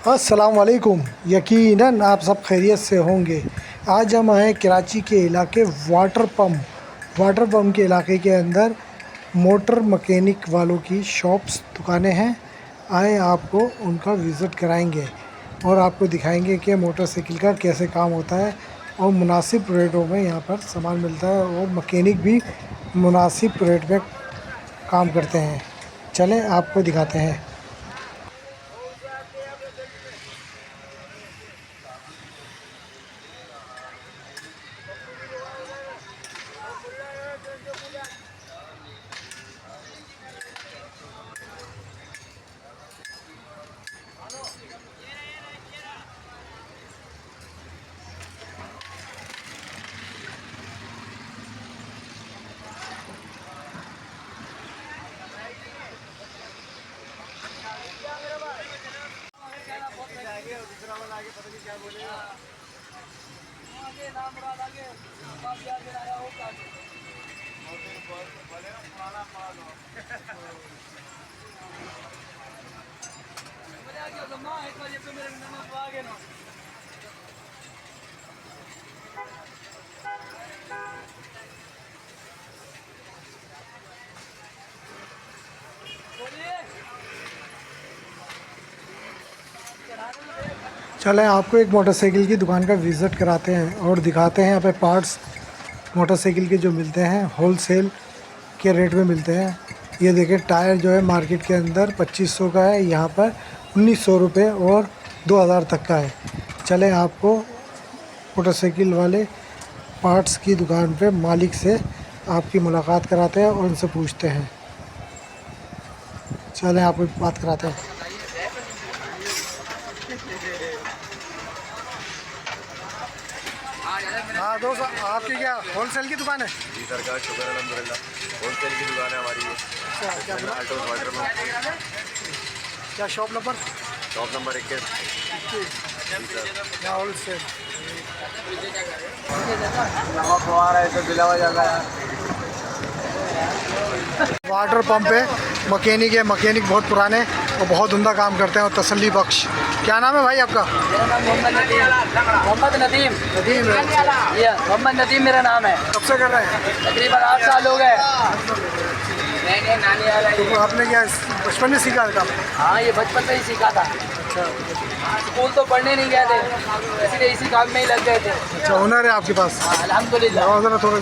अस्सलाम वालेकुम। यकीनन आप सब खैरियत से होंगे। आज हम आए कराची के इलाके वाटर पम्प के इलाके के अंदर मोटर मकैनिक वालों की शॉप्स दुकानें हैं। आए आपको उनका विज़िट कराएंगे और आपको दिखाएंगे कि मोटरसाइकिल का कैसे काम होता है और मुनासिब रेटों में यहाँ पर सामान मिलता है और मकैनिक भी मुनासिब रेट में काम करते हैं। चलें आपको दिखाते हैं। चलें आपको एक मोटरसाइकिल की दुकान का विज़िट कराते हैं और दिखाते हैं यहाँ पे पार्ट्स मोटरसाइकिल के जो मिलते हैं होलसेल के रेट में मिलते हैं। ये देखिए टायर जो है मार्केट के अंदर 2500 का है, यहाँ पर 1900 रुपये और 2000 तक का है। चलें आपको मोटरसाइकिल वाले पार्ट्स की दुकान पे मालिक से आपकी मुलाकात कराते हैं और उनसे पूछते हैं। चलें आपको बात कराते हैं। हाँ दोस्त, आपकी क्या होलसेल की दुकान है? जी सरकार, शुक्र अल्हम्दुलिल्लाह। होलसेल की दुकान है हमारी ये। क्या वाटर में क्या शॉप नंबर? Shop number 21। क्या होलसेल नमक आ रहा है तो बिलावा जाता है। वाटर पंप पे मकैनिक है। मकैनिक बहुत पुराने और बहुत उम्दा काम करते हैं और तसल्ली बख्श। क्या नाम है भाई आपका? मेरा नाम मोहम्मद नदीम नदीम है। ये मोहम्मद नदीम मेरा नाम है। कब से कर रहे हैं? तकरीबन 8 साल हो गए। तो आपने क्या बचपन में सीखा था? हाँ, ये बचपन से ही सीखा था। अच्छा, स्कूल तो पढ़ने नहीं गए थे, इसलिए इसी काम में ही लग गए थे। अच्छा हुनर है आपके पास? हाँ, अल्हम्दुलिल्लाह। ज़रा थोड़ा